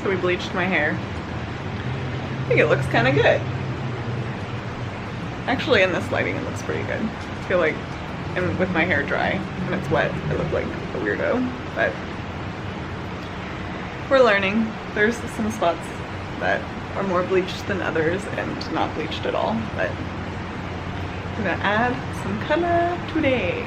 So we bleached my hair. I think it looks kind of good. Actually, in this lighting, it looks pretty good. I feel like, and with my hair dry and it's wet, I look like a weirdo, but we're learning. There's some spots that are more bleached than others and not bleached at all, but I'm gonna add some color today.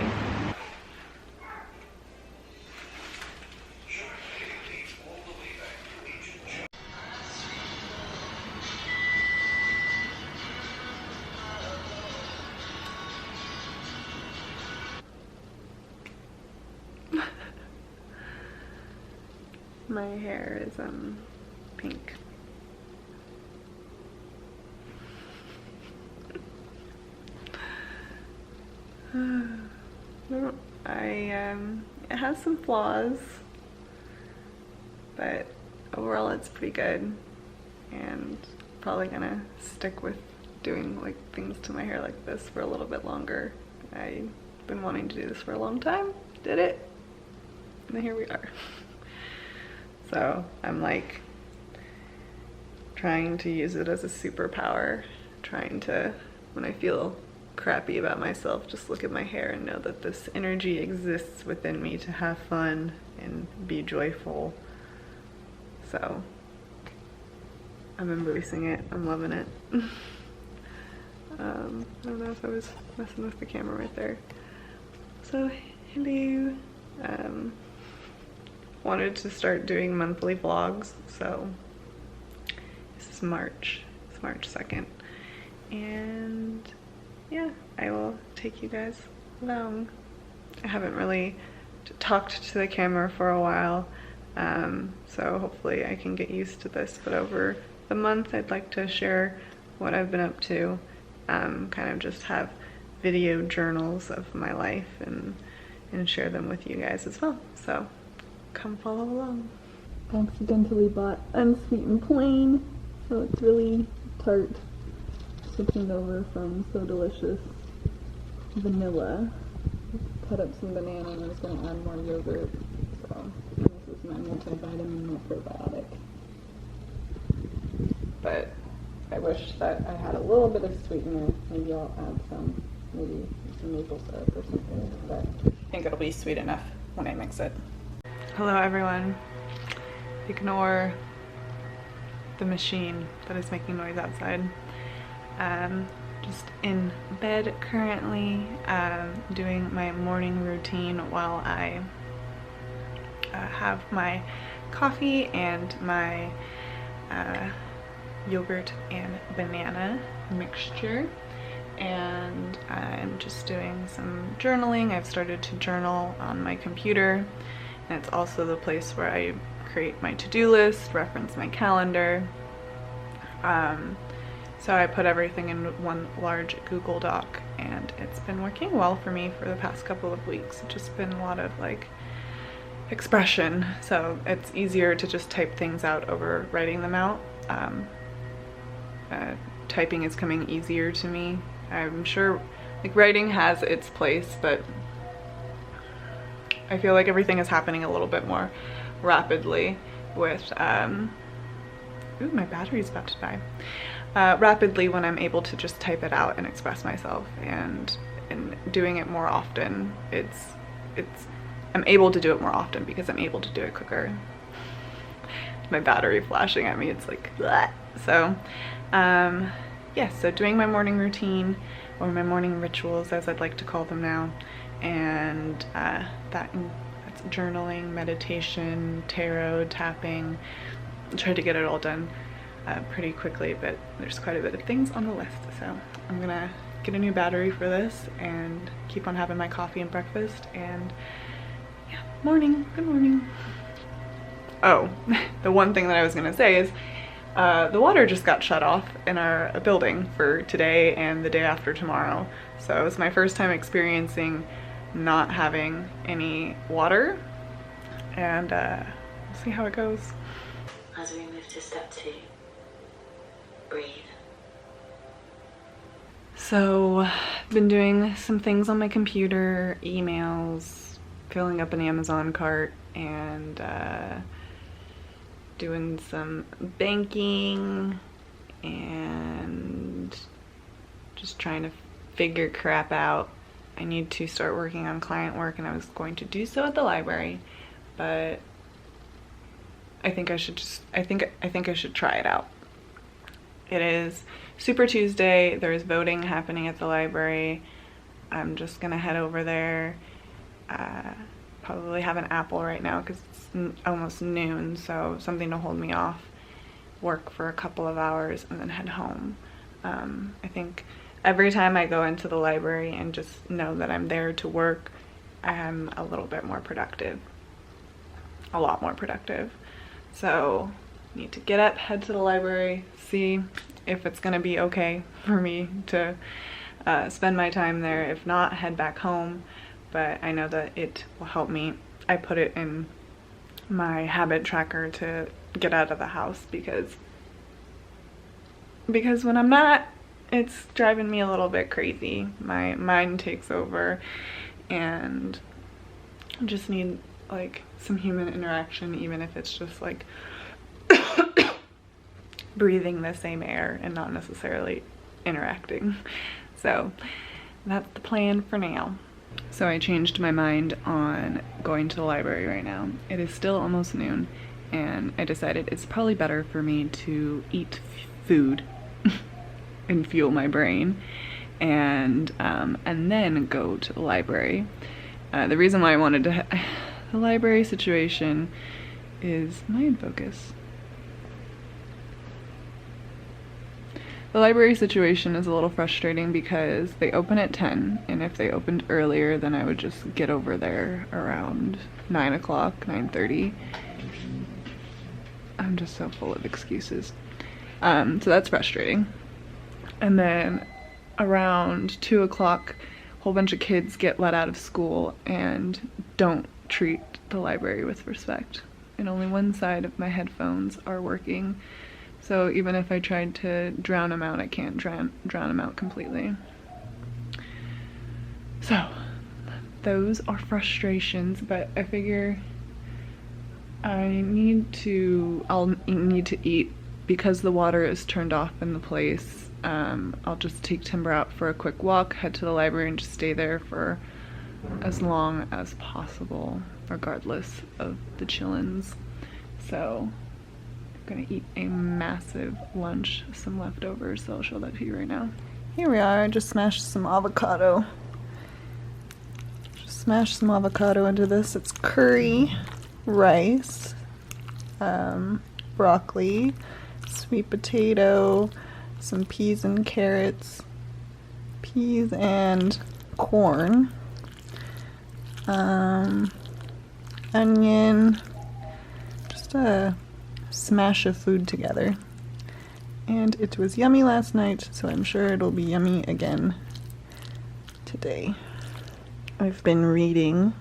My hair is pink. It has some flaws, but overall it's pretty good, and probably gonna stick with doing like things to my hair like this for a little bit longer. I've been wanting to do this for a long time, did it, and here we are. So I'm like trying to use it as a superpower, trying to, when I feel crappy about myself, just look at my hair and know that this energy exists within me to have fun and be joyful. So I'm embracing it, I'm loving it. I don't know if I was messing with the camera right there. So hello. Wanted to start doing monthly vlogs, so this is March. It's March 2nd, and yeah, I will take you guys along. I haven't really talked to the camera for a while, so hopefully I can get used to this, but over the month I'd like to share what I've been up to, kind of just have video journals of my life and share them with you guys as well. So come follow along. I accidentally bought unsweetened plain, so it's really tart, switching over from So Delicious vanilla. Cut up some banana and I'm just going to add more yogurt. So this is my multivitamin and probiotic. But I wish that I had a little bit of sweetener. Maybe I'll add some, maybe some maple syrup or something, but I think it'll be sweet enough when I mix it. Hello everyone. Ignore the machine that is making noise outside. Just in bed currently, doing my morning routine while I have my coffee and my yogurt and banana mixture. And I'm just doing some journaling. I've started to journal on my computer. And it's also the place where I create my to-do list, reference my calendar. So I put everything in one large Google Doc, and it's been working well for me for the past couple of weeks. It's just been a lot of like expression, so it's easier to just type things out over writing them out. Typing is coming easier to me. I'm sure like writing has its place, but I feel like everything is happening a little bit more rapidly with, ooh, my battery's about to die. Rapidly when I'm able to just type it out and express myself, and doing it more often. I'm able to do it more often because I'm able to do it quicker. My battery flashing at me, it's like, bleh. So, yeah, so doing my morning routine, or my morning rituals as I'd like to call them now, and that's journaling, meditation, tarot, tapping. I tried to get it all done pretty quickly, but there's quite a bit of things on the list, so I'm gonna get a new battery for this and keep on having my coffee and breakfast. And yeah, good morning. Oh, the one thing that I was gonna say is the water just got shut off in our building for today and the day after tomorrow. So it's my first time experiencing not having any water, and we'll see how it goes. As we move to step 2, breathe. So I've been doing some things on my computer, emails, filling up an Amazon cart, and doing some banking and just trying to figure crap out. I need to start working on client work, and I was going to do so at the library, but I think I should try it out. It is Super Tuesday. There's voting happening at the library. I'm just gonna head over there. Probably have an apple right now because it's almost noon, so something to hold me off. Work for a couple of hours and then head home. I think every time I go into the library and just know that I'm there to work, I'm a little bit more productive. A lot more productive. So need to get up, head to the library, see if it's gonna be okay for me to spend my time there. If not, head back home. But I know that it will help me. I put it in my habit tracker to get out of the house because when I'm not, it's driving me a little bit crazy. My mind takes over and I just need like some human interaction, even if it's just like breathing the same air and not necessarily interacting. So that's the plan for now. So I changed my mind on going to the library right now. It is still almost noon, and I decided it's probably better for me to eat food and fuel my brain, and then go to the library. The reason why I wanted to the library situation is, am I in focus? The library situation is a little frustrating because they open at 10, and if they opened earlier, then I would just get over there around 9 o'clock, 9:30. I'm just so full of excuses. So that's frustrating. And then around 2 o'clock, a whole bunch of kids get let out of school and don't treat the library with respect. And only one side of my headphones are working. So even if I tried to drown them out, I can't drown them out completely. So those are frustrations, but I figure I'll need to eat because the water is turned off in the place. I'll just take Timber out for a quick walk, head to the library, and just stay there for as long as possible, regardless of the chillins. So gonna eat a massive lunch, some leftovers, so I'll show that to you right now. Here we are. I just smashed some avocado. Just smashed some avocado into this. It's curry, rice, broccoli, sweet potato, some peas and carrots, peas and corn, onion, just a smash of food together. And it was yummy last night, so I'm sure it'll be yummy again today. I've been reading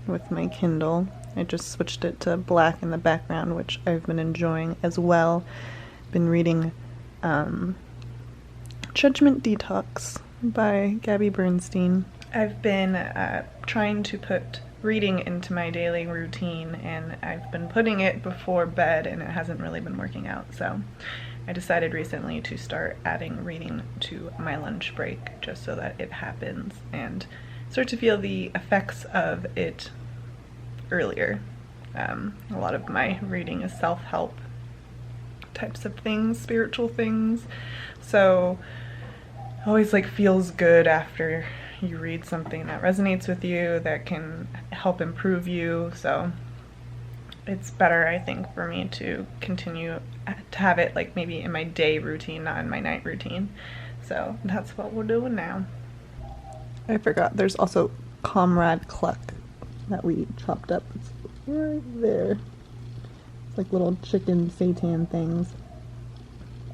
with my Kindle. I just switched it to black in the background, which I've been enjoying as well. Been reading Judgment Detox by Gabby Bernstein. I've been trying to put reading into my daily routine, and I've been putting it before bed, and it hasn't really been working out. So I decided recently to start adding reading to my lunch break just so that it happens and start to feel the effects of it earlier. A lot of my reading is self-help types of things, spiritual things. So it always like feels good after you read something that resonates with you, that can help improve you. So it's better, I think, for me to continue to have it like maybe in my day routine, not in my night routine. So that's what we're doing now. I forgot there's also Comrade Cluck that we chopped up. It's right there. It's like little chicken seitan things.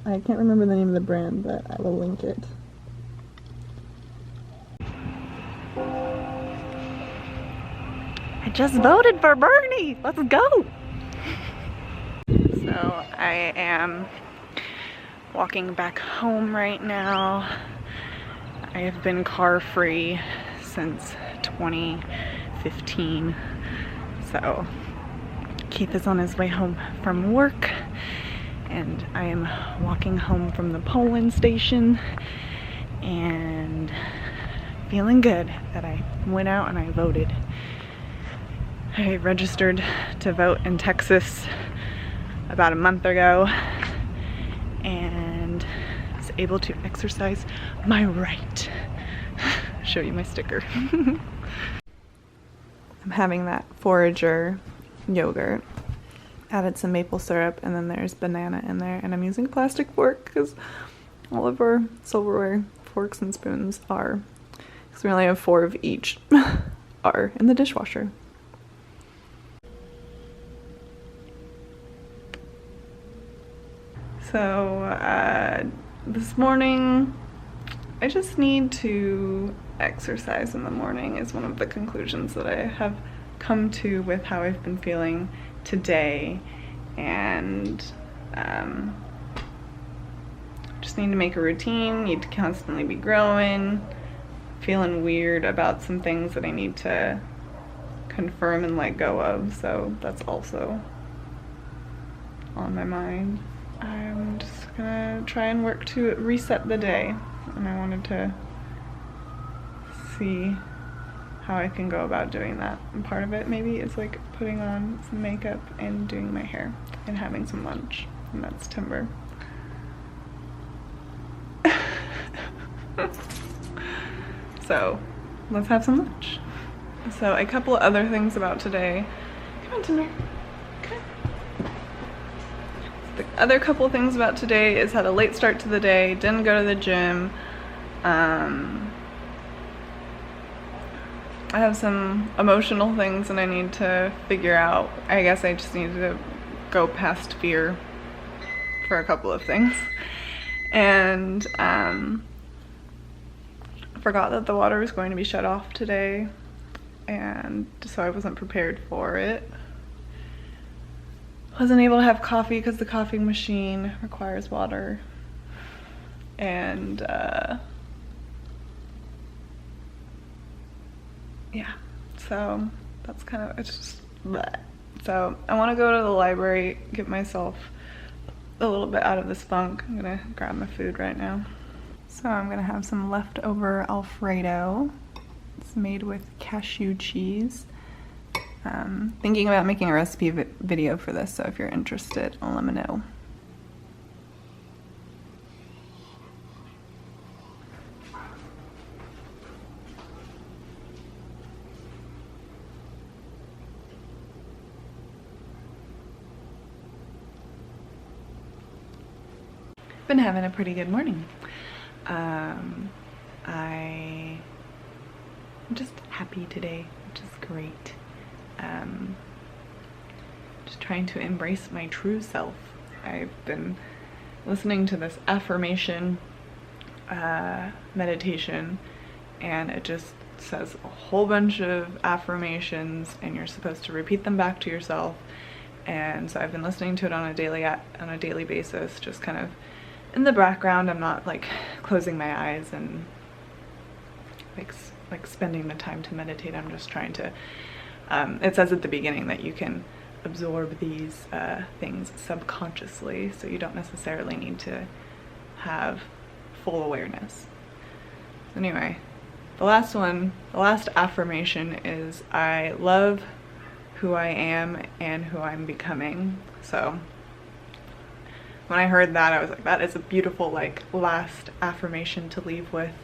I can't remember the name of the brand, but I will link it. I just voted for Bernie! Let's go! So I am walking back home right now. I have been car free since 2015. So Keith is on his way home from work, and I am walking home from the polling station and feeling good that I went out and I voted. I registered to vote in Texas about a month ago and was able to exercise my right. Show you my sticker. I'm having that forager yogurt. Added some maple syrup, and then there's banana in there, and I'm using a plastic fork because all of our silverware forks and spoons are, because we only have 4 of each, are in the dishwasher. So this morning I just need to exercise in the morning is one of the conclusions that I have come to with how I've been feeling today, and just need to make a routine, need to constantly be growing, feeling weird about some things that I need to confirm and let go of, so that's also on my mind. I'm just gonna try and work to reset the day, and I wanted to see how I can go about doing that. And part of it maybe is like putting on some makeup and doing my hair and having some lunch, and that's timber. So let's have some lunch. So a couple of other things about today. Come on, Timber. The other couple of things about today is had a late start to the day, didn't go to the gym. I have some emotional things that I need to figure out. I guess I just need to go past fear for a couple of things. And forgot that the water was going to be shut off today, and so I wasn't prepared for it. Wasn't able to have coffee because the coffee machine requires water. And yeah, so that's kind of, it's just bleh. So I want to go to the library, get myself a little bit out of this funk. I'm gonna grab my food right now. So I'm gonna have some leftover Alfredo. It's made with cashew cheese. Thinking about making a recipe video for this, so if you're interested, let me know. Been having a pretty good morning. I'm just happy today, which is great. Just trying to embrace my true self. I've been listening to this affirmation meditation, and it just says a whole bunch of affirmations, and you're supposed to repeat them back to yourself. And so I've been listening to it on a daily basis, just kind of in the background. I'm not like closing my eyes and like spending the time to meditate. I'm just trying to it says at the beginning that you can absorb these things subconsciously, so you don't necessarily need to have full awareness. So anyway, the last affirmation is, I love who I am and who I'm becoming. So when I heard that, I was like, that is a beautiful like last affirmation to leave with.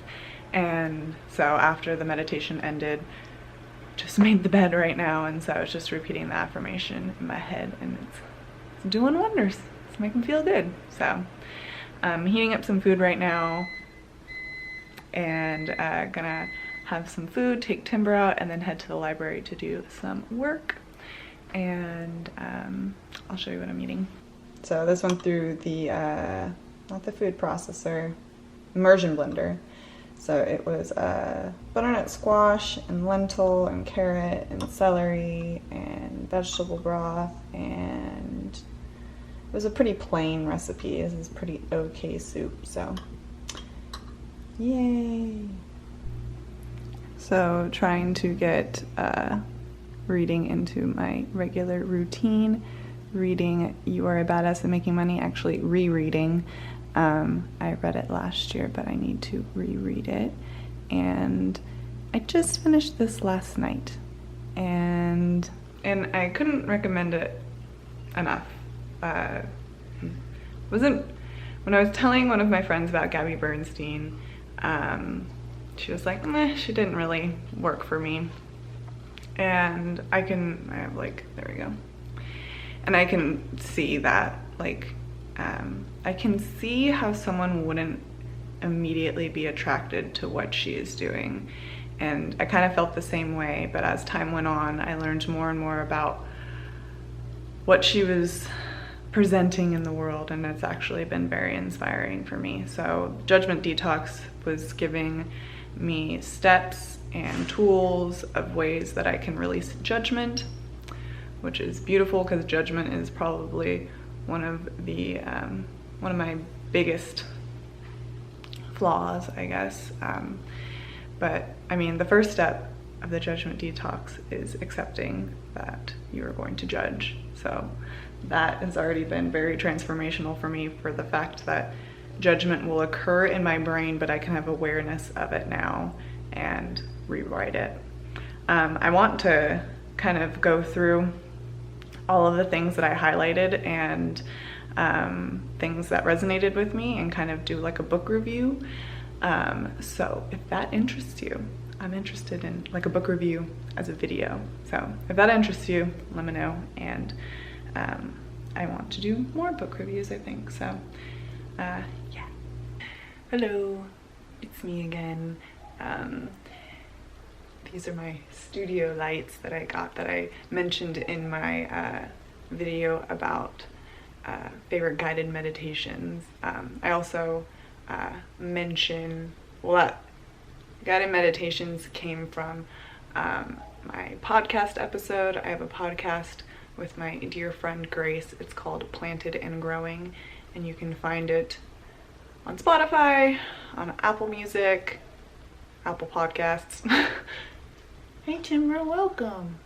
And so after the meditation ended, just made the bed right now, and so I was just repeating the affirmation in my head, and it's doing wonders. It's making me feel good. So I'm heating up some food right now, and gonna have some food, take Timber out, and then head to the library to do some work. And I'll show you what I'm eating. So this went through the not the food processor, immersion blender. So it was butternut squash and lentil and carrot and celery and vegetable broth, and it was a pretty plain recipe. This is pretty okay soup, so yay. So trying to get reading into my regular routine, reading You Are a Badass at Making Money, actually rereading. I read it last year, but I need to reread it. And I just finished this last night, and I couldn't recommend it enough. When I was telling one of my friends about Gabby Bernstein, she was like, meh, she didn't really work for me. And there we go. And I can see that, like, I can see how someone wouldn't immediately be attracted to what she is doing. And I kind of felt the same way, but as time went on, I learned more and more about what she was presenting in the world, and it's actually been very inspiring for me. So Judgment Detox was giving me steps and tools of ways that I can release judgment, which is beautiful because judgment is probably one of my biggest flaws, I guess. But I mean, the first step of the Judgment Detox is accepting that you are going to judge. So that has already been very transformational for me, for the fact that judgment will occur in my brain, but I can have awareness of it now and rewrite it. I want to kind of go through all of the things that I highlighted and things that resonated with me and kind of do like a book review. So if that interests you, I'm interested in like a book review as a video. So if that interests you, let me know. And I want to do more book reviews, I think. So yeah. Hello, it's me again. These are my studio lights that I got, that I mentioned in my video about favorite guided meditations. I also mention, well, guided meditations came from my podcast episode. I have a podcast with my dear friend Grace. It's called Planted and Growing, and you can find it on Spotify, on Apple Music, Apple Podcasts. Hey Timber, welcome.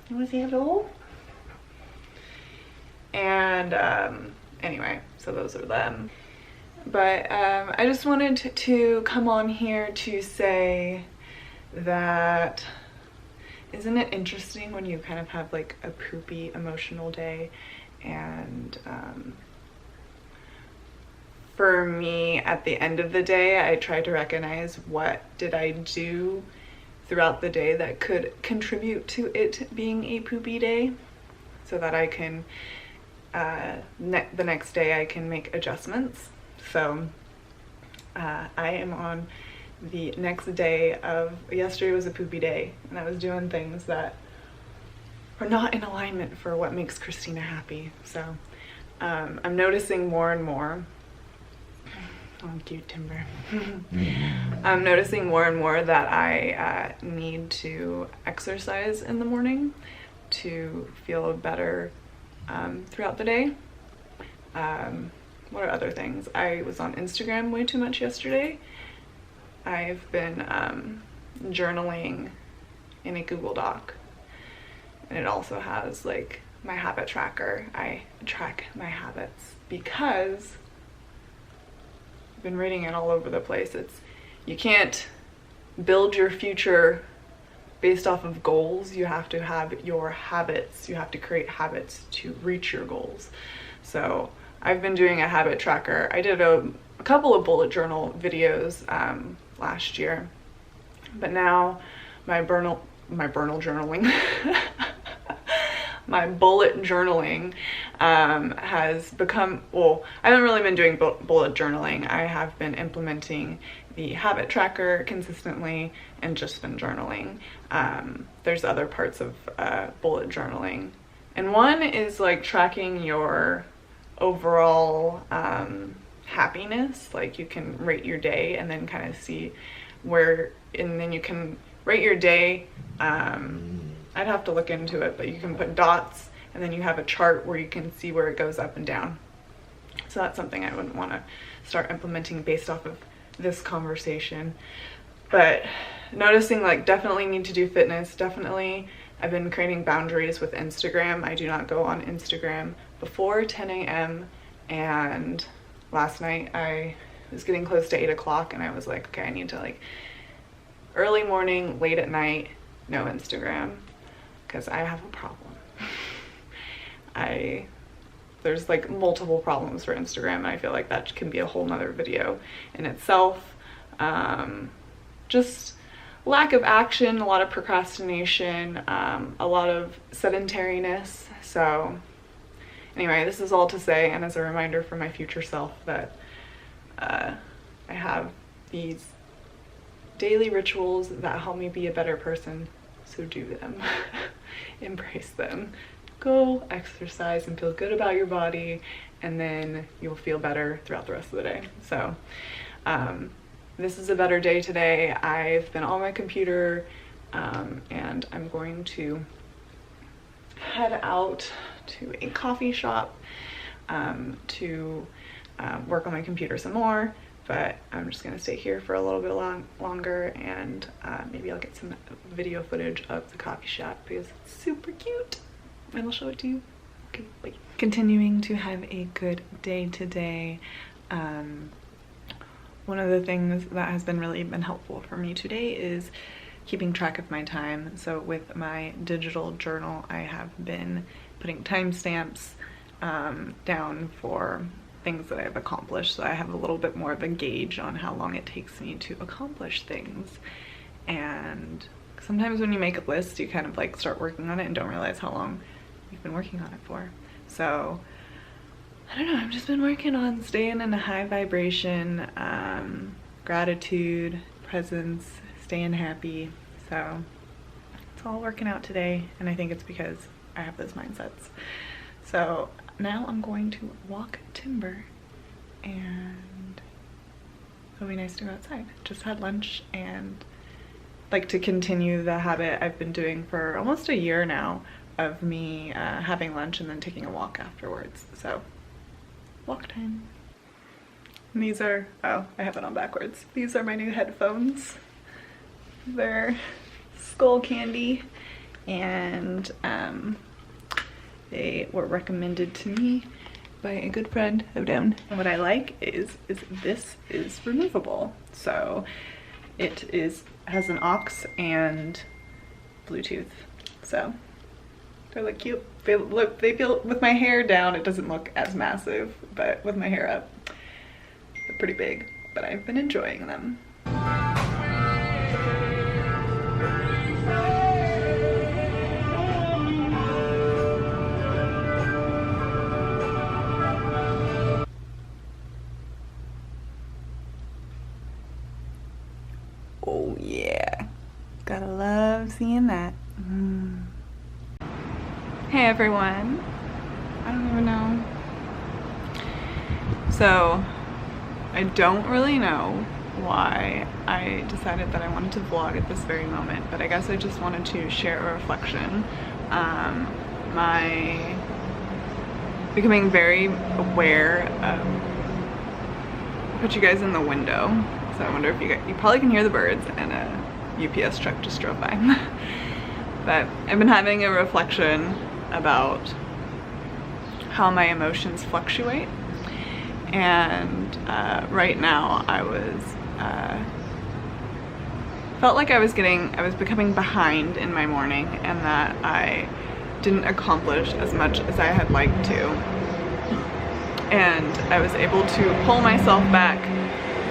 You want to say hello? And anyway, so those are them. But I just wanted to come on here to say that, isn't it interesting when you kind of have like a poopy emotional day? And for me, at the end of the day, I try to recognize what did I do throughout the day that could contribute to it being a poopy day, so that I can the next day I can make adjustments. So I am on the next day of, yesterday was a poopy day, and I was doing things that are not in alignment for what makes Christina happy. So I'm noticing more and more, oh cute Timber. I'm noticing more and more that I need to exercise in the morning to feel better throughout the day. What are other things? I was on Instagram way too much yesterday. I've been journaling in a Google Doc, and it also has like my habit tracker. I track my habits because I've been reading it all over the place. You can't build your future based off of goals. You have to have your habits. You have to create habits to reach your goals. So I've been doing a habit tracker. I did a couple of bullet journal videos last year, but now my bullet journaling has become, well, I haven't really been doing bullet journaling. I have been implementing the habit tracker consistently and just been journaling. There's other parts of bullet journaling, and one is like tracking your overall happiness. Like you can rate your day and then kind of see where, and then you can rate your day. I'd have to look into it, but you can put dots and then you have a chart where you can see where it goes up and down. So that's something I wouldn't want to start implementing based off of this conversation. But noticing like definitely need to do fitness, definitely I've been creating boundaries with Instagram. I do not go on Instagram before 10 a.m. and last night I was getting close to 8 o'clock and I was like, okay, I need to like early morning, late at night, no Instagram, because I have a problem. There's like multiple problems for Instagram, and I feel like that can be a whole nother video in itself. Just lack of action, a lot of procrastination, a lot of sedentariness. So anyway, this is all to say, and as a reminder for my future self, that I have these daily rituals that help me be a better person. So do them. Embrace them. Go exercise and feel good about your body, and then you'll feel better throughout the rest of the day. So this is a better day today. I've been on my computer and I'm going to head out to a coffee shop to work on my computer some more, but I'm just gonna stay here for a little bit longer, and maybe I'll get some video footage of the coffee shop because it's super cute, and I'll show it to you. Okay, bye. Continuing to have a good day today. One of the things that has been helpful for me today is keeping track of my time. So with my digital journal, I have been putting timestamps down for things that I've accomplished, so I have a little bit more of a gauge on how long it takes me to accomplish things. And sometimes when you make a list, you kind of like start working on it and don't realize how long you've been working on it for. So I don't know, I've just been working on staying in a high vibration, gratitude, presence, staying happy. So it's all working out today, and I think it's because I have those mindsets. So now I'm going to walk timber, and it'll be nice to go outside. Just had lunch, and like to continue the habit I've been doing for almost a year now of me having lunch and then taking a walk afterwards. So walk time. And these are, oh, I have it on backwards. These are my new headphones. They're Skull Candy, and they were recommended to me by a good friend of down. And what I like is this is removable. So it has an aux and Bluetooth. So they look cute. They feel, with my hair down, it doesn't look as massive, but with my hair up, they're pretty big. But I've been enjoying them. Oh yeah, gotta love seeing that. Hey everyone, I don't even know. So I don't really know why I decided that I wanted to vlog at this very moment, but I guess I just wanted to share a reflection. My becoming very aware of, I'll put you guys in the window. So I wonder if you probably can hear the birds, and a UPS truck just drove by. But I've been having a reflection about how my emotions fluctuate, and right now I felt like I was becoming behind in my morning, and that I didn't accomplish as much as I had liked to, and I was able to pull myself back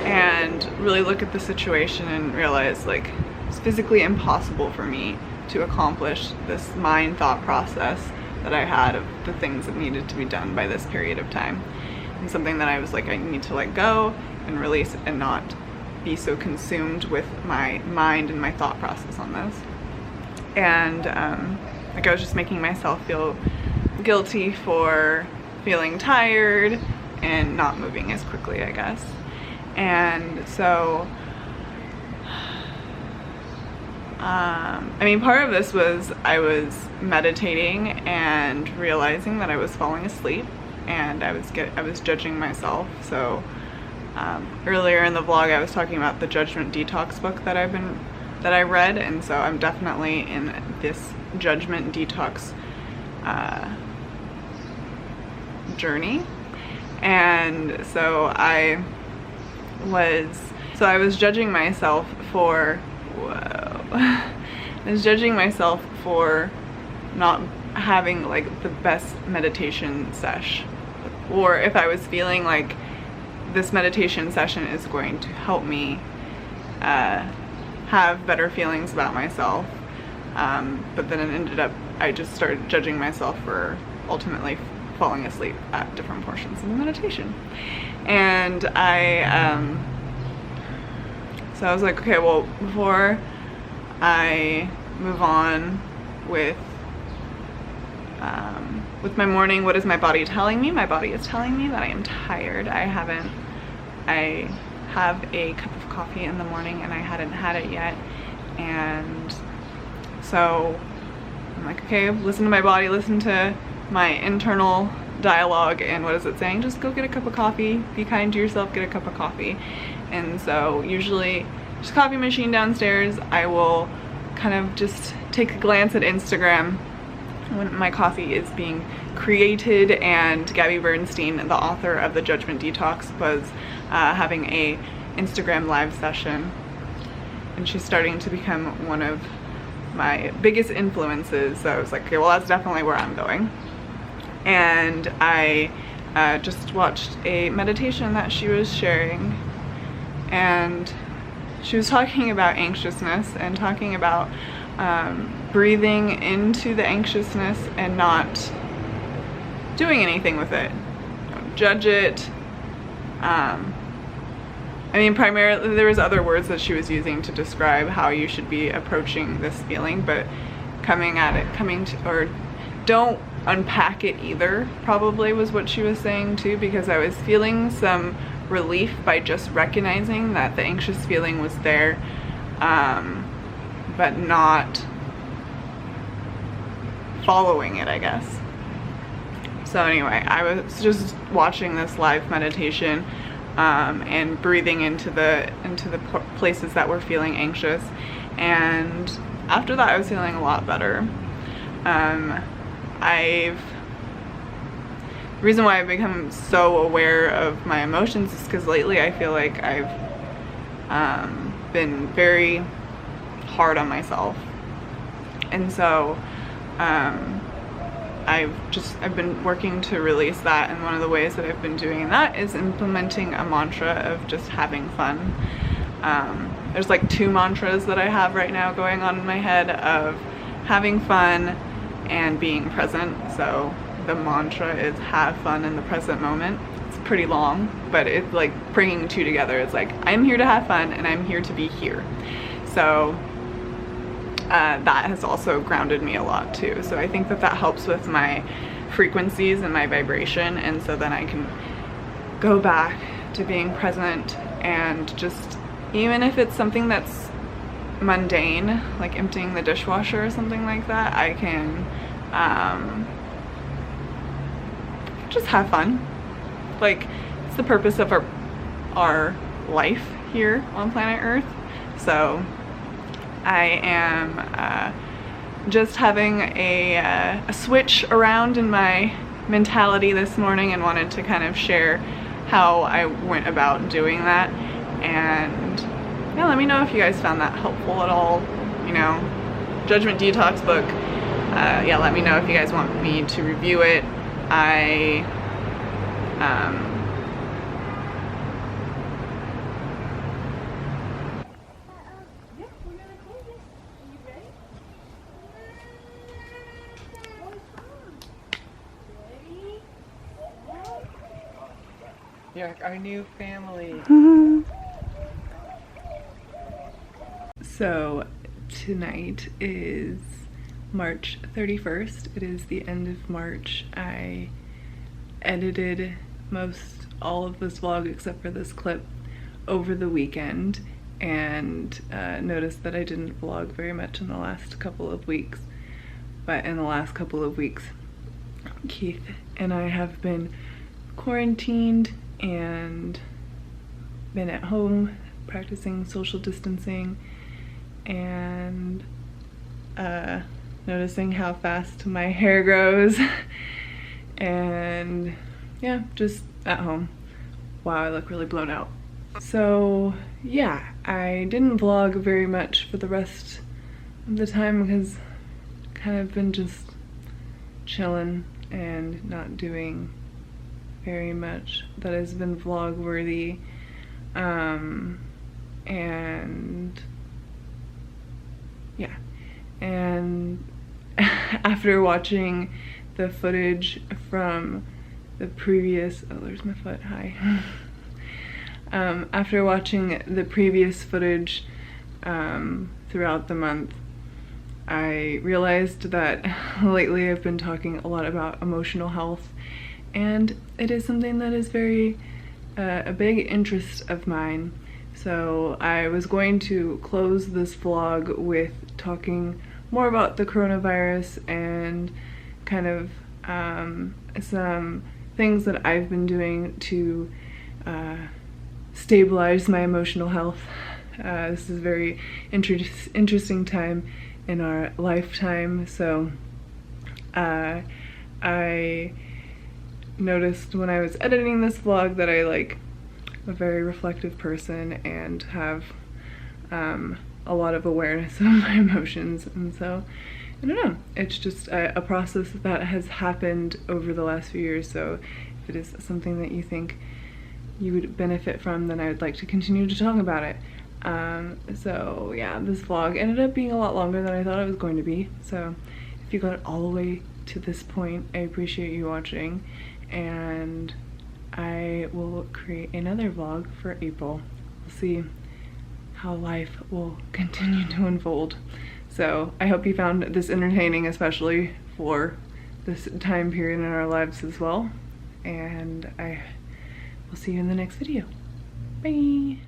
and really look at the situation and realize like it's physically impossible for me to accomplish this mind thought process that I had of the things that needed to be done by this period of time, and something that I was like, I need to let go and release and not be so consumed with my mind and my thought process on this. And like I was just making myself feel guilty for feeling tired and not moving as quickly, I guess. And so I mean, part of this was I was meditating and realizing that I was falling asleep, and I was judging myself. So earlier in the vlog I was talking about the Judgment Detox book that I read, and so I'm definitely in this judgment detox journey. And so I was judging myself for, I was judging myself for not having like the best meditation sesh, or if I was feeling like this meditation session is going to help me have better feelings about myself, but then it ended up, I just started judging myself for ultimately falling asleep at different portions of the meditation. And so I was like, okay, well, before I move on with my morning, what is my body telling me? My body is telling me that I am tired. I have a cup of coffee in the morning and I hadn't had it yet. And so I'm like, okay, listen to my body, listen to my internal dialogue, and what is it saying? Just go get a cup of coffee, be kind to yourself, get a cup of coffee. And so usually there's a coffee machine downstairs. I will kind of just take a glance at Instagram when my coffee is being created, and Gabby Bernstein, the author of The Judgment Detox, was having a Instagram live session, and she's starting to become one of my biggest influences. So I was like, okay, well, that's definitely where I'm going. And I just watched a meditation that she was sharing, and she was talking about anxiousness and talking about breathing into the anxiousness and not doing anything with it. Don't judge it. I mean, primarily there was other words that she was using to describe how you should be approaching this feeling, but or don't unpack it either, probably was what she was saying too, because I was feeling some relief by just recognizing that the anxious feeling was there, but not following it, I guess. So anyway, I was just watching this live meditation and breathing into the places that were feeling anxious, and after that I was feeling a lot better. The reason why I've become so aware of my emotions is because lately I feel like I've been very hard on myself, and so I've been working to release that, and one of the ways that I've been doing that is implementing a mantra of just having fun. There's like 2 mantras that I have right now going on in my head of having fun and being present. So the mantra is have fun in the present moment. It's pretty long, but it's like bringing 2 together. It's like, I'm here to have fun and I'm here to be here. So that has also grounded me a lot too. So I think that helps with my frequencies and my vibration, and so then I can go back to being present, and just, even if it's something that's mundane, like emptying the dishwasher or something like that, I can just have fun. Like, it's the purpose of our life here on planet Earth. So I am just having a switch around in my mentality this morning, and wanted to kind of share how I went about doing that. And yeah, let me know if you guys found that helpful at all. You know, Judgment Detox book. Yeah, let me know if you guys want me to review it. You're like our new family. So tonight is March 31st. It is the end of March. I edited all of this vlog except for this clip over the weekend, and noticed that I didn't vlog very much in the last couple of weeks. But in the last couple of weeks, Keith and I have been quarantined and been at home practicing social distancing, and noticing how fast my hair grows and yeah, just at home. Wow, I look really blown out. So yeah, I didn't vlog very much for the rest of the time because I've kind of been just chilling and not doing very much that has been vlog worthy. And yeah, and after watching the footage from the previous, oh there's my foot, hi. After watching the previous footage throughout the month, I realized that lately I've been talking a lot about emotional health, and it is something that is very a big interest of mine. So I was going to close this vlog with talking more about the coronavirus and kind of some things that I've been doing to stabilize my emotional health. This is a very interesting time in our lifetime, so I noticed when I was editing this vlog that I like a very reflective person and have a lot of awareness of my emotions, and so I don't know, it's just a process that has happened over the last few years. So if it is something that you think you would benefit from, then I would like to continue to talk about it. So yeah, this vlog ended up being a lot longer than I thought it was going to be, so if you got all the way to this point, I appreciate you watching, and I will create another vlog for April. We'll see how life will continue to unfold. So I hope you found this entertaining, especially for this time period in our lives as well, and I will see you in the next video. Bye!